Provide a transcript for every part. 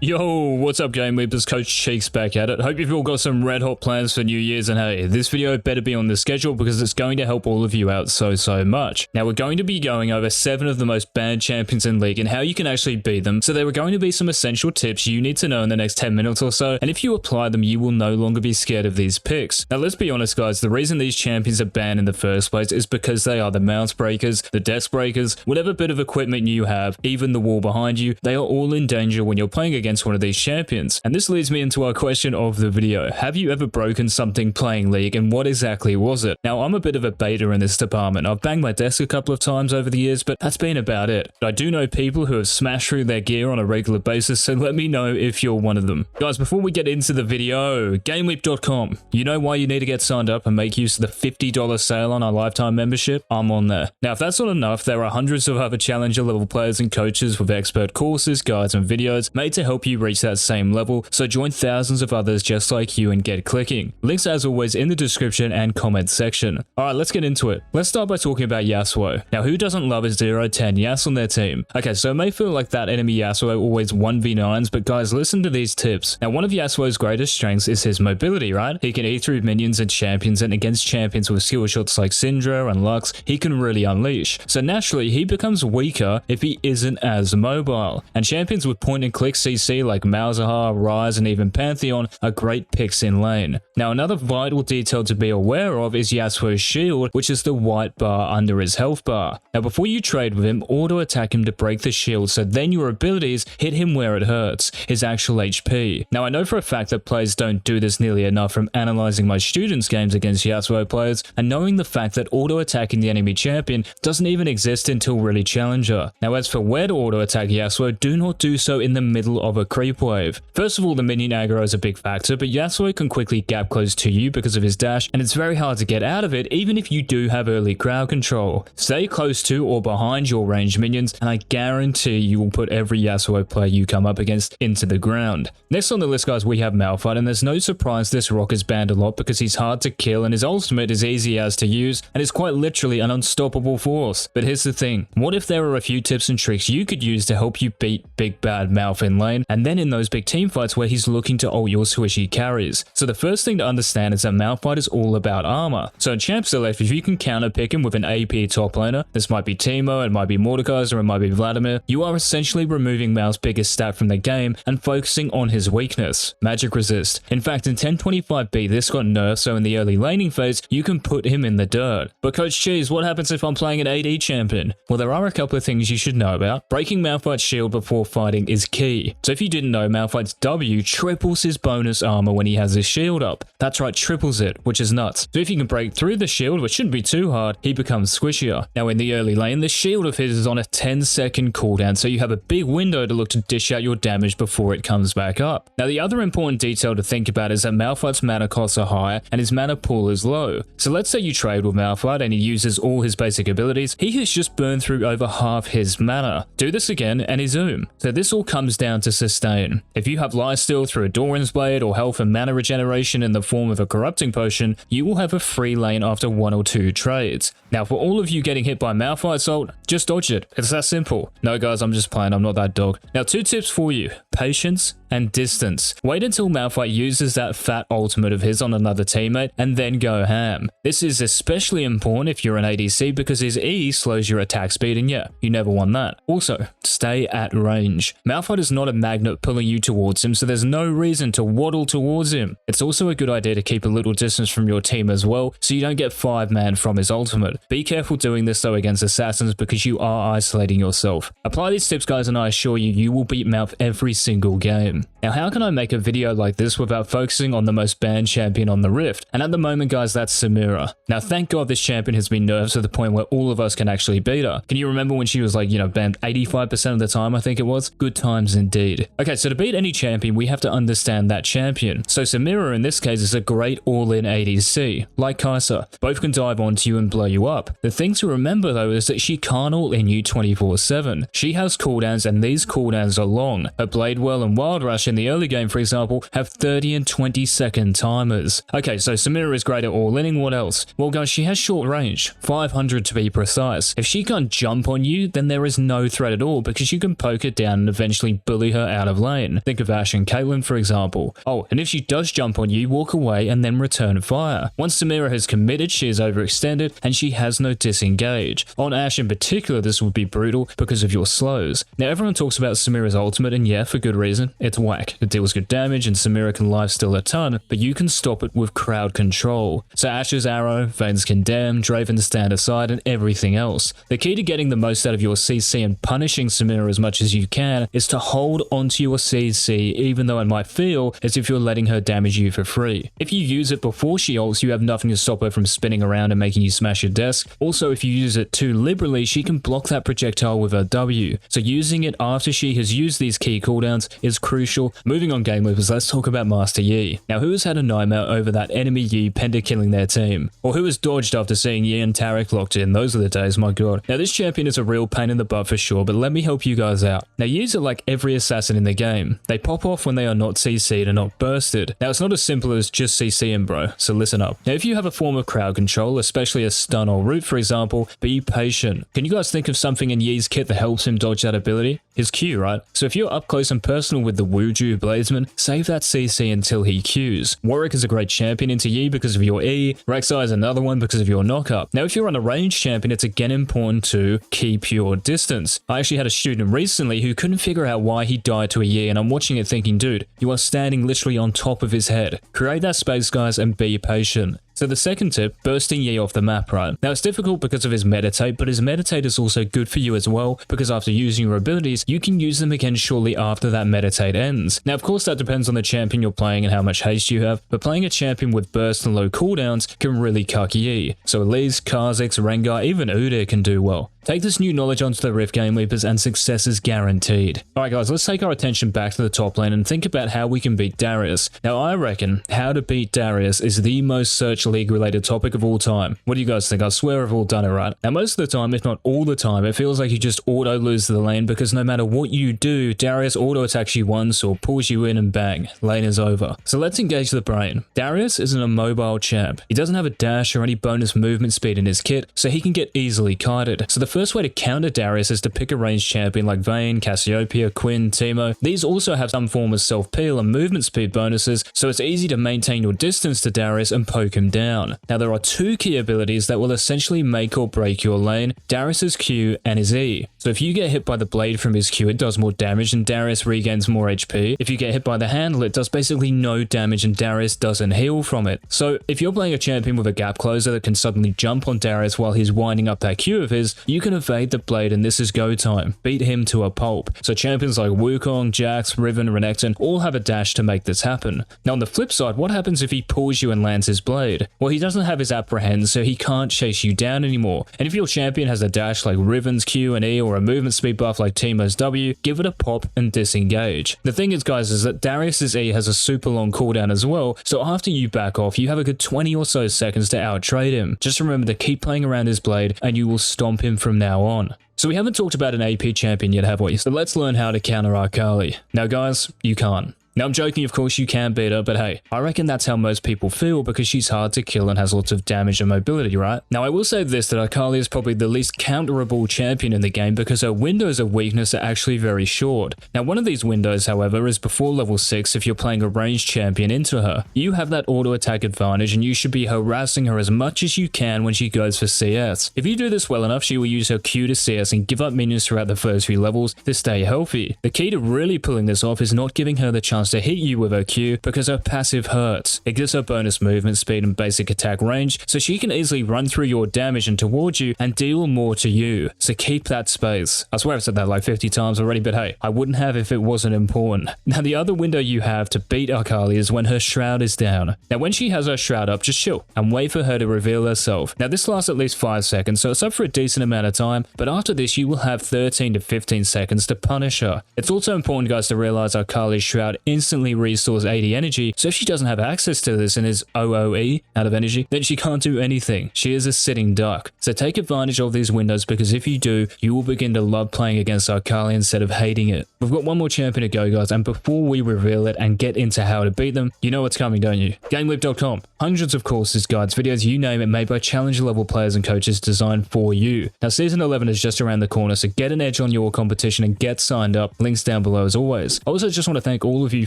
Yo, what's up GameLeap? Coach Cheeks back at it. Hope you've all got some red hot plans for New Year's, and hey, this video better be on the schedule because it's going to help all of you out so much. Now we're going to be going over 7 of the most banned champions in League and how you can actually beat them. So there are going to be some essential tips you need to know in the next 10 minutes or so, and if you apply them you will no longer be scared of these picks. Now let's be honest guys, the reason these champions are banned in the first place is because they are the mouse breakers, the desk breakers, whatever bit of equipment you have, even the wall behind you, they are all in danger when you're playing against one of these champions. And this leads me into our question of the video. Have you ever broken something playing League, and what exactly was it? Now I'm a bit of a beta in this department. I've banged my desk a couple of times over the years, but that's been about it. I do know people who have smashed through their gear on a regular basis, so let me know if you're one of them. Guys, before we get into the video, GameLeap.com. You know why you need to get signed up and make use of the $50 sale on our lifetime membership? I'm on there. Now if that's not enough, there are hundreds of other challenger level players and coaches with expert courses, guides and videos made to help you reach that same level, so join thousands of others just like you and get clicking. Links as always in the description and comment section. Alright, let's get into it. Let's start by talking about Yasuo. Now who doesn't love a 0-10 Yas on their team? Okay, so it may feel like that enemy Yasuo always 1v9s, but guys listen to these tips. Now one of Yasuo's greatest strengths is his mobility, right? He can eat through minions and champions, and against champions with skill shots like Syndra and Lux, he can really unleash. So naturally he becomes weaker if he isn't as mobile. And champions with point and click CC like Malzahar, Ryze and even Pantheon are great picks in lane. Now another vital detail to be aware of is Yasuo's shield, which is the white bar under his health bar. Now before you trade with him, auto attack him to break the shield, so then your abilities hit him where it hurts, his actual HP. Now I know for a fact that players don't do this nearly enough from analyzing my students' games against Yasuo players and knowing the fact that auto attacking the enemy champion doesn't even exist until really challenger. Now as for where to auto attack Yasuo, do not do so in the middle of a creep wave. First of all, the minion aggro is a big factor, but Yasuo can quickly gap close to you because of his dash, and it's very hard to get out of it even if you do have early crowd control. Stay close to or behind your ranged minions, and I guarantee you will put every Yasuo player you come up against into the ground. Next on the list guys, we have Malphite, and there's no surprise this rock is banned a lot because he's hard to kill and his ultimate is easy as to use and is quite literally an unstoppable force. But here's the thing, what if there are a few tips and tricks you could use to help you beat big bad Malph in lane, and then in those big team fights where he's looking to ult your swishy carries? So the first thing to understand is that Malphite is all about armor. So in Champ Select, if you can counter pick him with an AP top laner, this might be Teemo, it might be Mordekaiser, it might be Vladimir, you are essentially removing Malph's biggest stat from the game and focusing on his weakness, magic resist. In fact, in 1025B this got nerfed, so in the early laning phase you can put him in the dirt. But Coach Cheese, what happens if I'm playing an AD champion? Well, there are a couple of things you should know about. Breaking Malphite's shield before fighting is key. So if you didn't know, Malphite's W triples his bonus armor when he has his shield up. That's right, triples it, which is nuts. So if you can break through the shield, which shouldn't be too hard, he becomes squishier. Now in the early lane, the shield of his is on a 10-second cooldown, so you have a big window to look to dish out your damage before it comes back up. Now the other important detail to think about is that Malphite's mana costs are higher and his mana pool is low. So let's say you trade with Malphite and he uses all his basic abilities, he has just burned through over half his mana. Do this again and he's zoom. So this all comes down to sustain. If you have lifesteal through a Doran's Blade or health and mana regeneration in the form of a corrupting potion, you will have a free lane after 1 or 2 trades. Now for all of you getting hit by Malphite's ult, just dodge it. It's that simple. No guys, I'm just playing, I'm not that dog. Now 2 tips for you, patience and distance. Wait until Malphite uses that fat ultimate of his on another teammate and then go ham. This is especially important if you're an ADC because his E slows your attack speed, and yeah, you never want that. Also, stay at range. Malphite is not a magnet pulling you towards him, so there's no reason to waddle towards him. It's also a good idea to keep a little distance from your team as well, so you don't get 5-man from his ultimate. Be careful doing this though against assassins because you are isolating yourself. Apply these tips guys and I assure you, you will beat Malph every single game. Now how can I make a video like this without focusing on the most banned champion on the Rift? And at the moment guys, that's Samira. Now thank god this champion has been nerfed to the point where all of us can actually beat her. Can you remember when she was like, banned 85% of the time I think it was? Good times indeed. Okay, so to beat any champion we have to understand that champion. So Samira in this case is a great all-in ADC. Like Kai'Sa, both can dive onto you and blow you up. The thing to remember though is that she can't all-in you 24/7. She has cooldowns and these cooldowns are long. Her Blade Well and Wild Ashe in the early game, for example, have 30 and 20 second timers. Okay, so Samira is great at all-inning. What else? Well, guys, she has short range, 500 to be precise. If she can't jump on you, then there is no threat at all because you can poke her down and eventually bully her out of lane. Think of Ashe and Caitlyn, for example. Oh, and if she does jump on you, walk away and then return fire. Once Samira has committed, she is overextended and she has no disengage. On Ashe in particular, this would be brutal because of your slows. Now, everyone talks about Samira's ultimate, and yeah, for good reason. It's whack. It deals good damage and Samira can lifesteal a ton, but you can stop it with crowd control. So Ashe's arrow, Vayne's condemn, Draven's stand aside, and everything else. The key to getting the most out of your CC and punishing Samira as much as you can is to hold onto your CC, even though it might feel as if you're letting her damage you for free. If you use it before she ults, you have nothing to stop her from spinning around and making you smash your desk. Also, if you use it too liberally, she can block that projectile with her W. So using it after she has used these key cooldowns is crucial. Moving on, GameLeapers, let's talk about Master Yi. Now, who has had a nightmare over that enemy Yi penta killing their team? Or who has dodged after seeing Yi and Taric locked in? Those are the days, my god. Now, this champion is a real pain in the butt for sure, but let me help you guys out. Now, Yis are like every assassin in the game. They pop off when they are not CC'd and not bursted. Now, it's not as simple as just CC'ing, bro, so listen up. Now, if you have a form of crowd control, especially a stun or root, for example, be patient. Can you guys think of something in Yi's kit that helps him dodge that ability? His Q, right? So if you're up close and personal with the Wuju Bladesman, save that CC until he Qs. Warwick is a great champion into Yi because of your E. Rek'Sai is another one because of your knockup. Now, if you're on a ranged champion, it's again important to keep your distance. I actually had a student recently who couldn't figure out why he died to a Yi, and I'm watching it thinking, dude, you are standing literally on top of his head. Create that space, guys, and be patient. So the second tip, bursting Yi off the map, right? Now, it's difficult because of his meditate, but his meditate is also good for you as well, because after using your abilities, you can use them again shortly after that meditate ends. Now, of course, that depends on the champion you're playing and how much haste you have, but playing a champion with burst and low cooldowns can really cuck Yi. So Elise, Kha'Zix, Rengar, even Udyr can do well. Take this new knowledge onto the Rift, GameLeapers, and success is guaranteed. Alright guys, let's take our attention back to the top lane and think about how we can beat Darius. Now, I reckon how to beat Darius is the most Search League related topic of all time. What do you guys think? I swear I've all done it right. Now, most of the time, if not all the time, it feels like you just auto lose to the lane because no matter what you do, Darius auto attacks you once or pulls you in and bang, lane is over. So let's engage the brain. Darius isn't a mobile champ. He doesn't have a dash or any bonus movement speed in his kit, so he can get easily kited. So the first way to counter Darius is to pick a ranged champion like Vayne, Cassiopeia, Quinn, Teemo. These also have some form of self-peel and movement speed bonuses, so it's easy to maintain your distance to Darius and poke him down. Now, there are two key abilities that will essentially make or break your lane, Darius's Q and his E. So if you get hit by the blade from his Q, it does more damage and Darius regains more HP. If you get hit by the handle, it does basically no damage and Darius doesn't heal from it. So if you're playing a champion with a gap closer that can suddenly jump on Darius while he's winding up that Q of his, you can evade the blade and this is go time. Beat him to a pulp. So champions like Wukong, Jax, Riven, Renekton all have a dash to make this happen. Now on the flip side, what happens if he pulls you and lands his blade? Well, he doesn't have his apprehend, so he can't chase you down anymore. And if your champion has a dash like Riven's Q and E or a movement speed buff like Teemo's W, give it a pop and disengage. The thing is, guys, is that Darius's E has a super long cooldown as well, so after you back off, you have a good 20 or so seconds to outtrade him. Just remember to keep playing around his blade and you will stomp him from now on. So we haven't talked about an AP champion yet, have we? So let's learn how to counter Akali. Now guys, you can't. Now I'm joking, of course you can beat her, but hey, I reckon that's how most people feel because she's hard to kill and has lots of damage and mobility, right? Now I will say this, that Akali is probably the least counterable champion in the game because her windows of weakness are actually very short. Now one of these windows, however, is before level 6 if you're playing a ranged champion into her. You have that auto attack advantage and you should be harassing her as much as you can when she goes for CS. If you do this well enough, she will use her Q to CS and give up minions throughout the first few levels to stay healthy. The key to really pulling this off is not giving her the chance to hit you with her Q because her passive hurts. It gives her bonus movement speed and basic attack range, so she can easily run through your damage and towards you and deal more to you. So keep that space. I swear I've said that like 50 times already, but hey, I wouldn't have if it wasn't important. Now the other window you have to beat Akali is when her shroud is down. Now when she has her shroud up, just chill and wait for her to reveal herself. Now this lasts at least 5 seconds, so it's up for a decent amount of time, but after this you will have 13 to 15 seconds to punish her. It's also important, guys, to realize Akali's shroud instantly restores 80 energy, so if she doesn't have access to this and is OOE out of energy, then she can't do anything. She is a sitting duck. So take advantage of these windows, because if you do, you will begin to love playing against Arcalia instead of hating it. We've got one more champion to go, guys, and before we reveal it and get into how to beat them, you know what's coming, don't you? GameLeap.com. Hundreds of courses, guides, videos, you name it, made by challenger level players and coaches designed for you. Now, season 11 is just around the corner, so get an edge on your competition and get signed up. Links down below as always. I also just want to thank all of you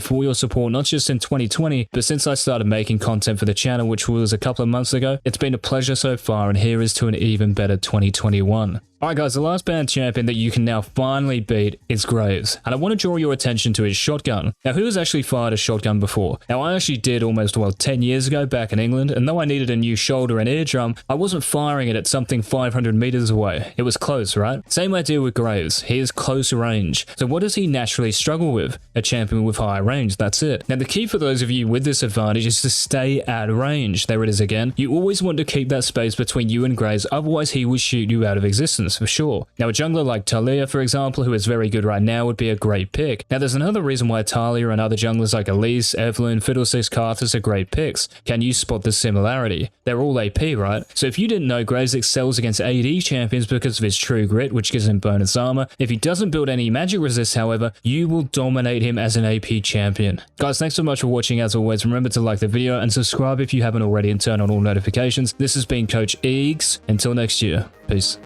for your support, not just in 2020, but since I started making content for the channel, which was a couple of months ago. It's been a pleasure so far, and here is to an even better 2021. Alright guys, the last banned champion that you can now finally beat is Graves, and I want to draw your attention to his shotgun. Now, who has actually fired a shotgun before? Now, I actually did almost, 10 years ago back in England, and though I needed a new shoulder and eardrum, I wasn't firing it at something 500 meters away. It was close, right? Same idea with Graves. He is close range. So what does he naturally struggle with? A champion with high range, that's it. Now, the key for those of you with this advantage is to stay at range. There it is again. You always want to keep that space between you and Graves, otherwise he will shoot you out of existence. For sure. Now, a jungler like Talia, for example, who is very good right now, would be a great pick. Now, there's another reason why Talia and other junglers like Elise, Evelyn, Fiddlesticks, Karthus are great picks. Can you spot the similarity? They're all AP, right? So if you didn't know, Graves excels against AD champions because of his true grit, which gives him bonus armor. If he doesn't build any magic resist, however, you will dominate him as an AP champion. Guys, thanks so much for watching. As always, remember to like the video and subscribe if you haven't already, and turn on all notifications. This has been Coach Eags. Until next year, peace.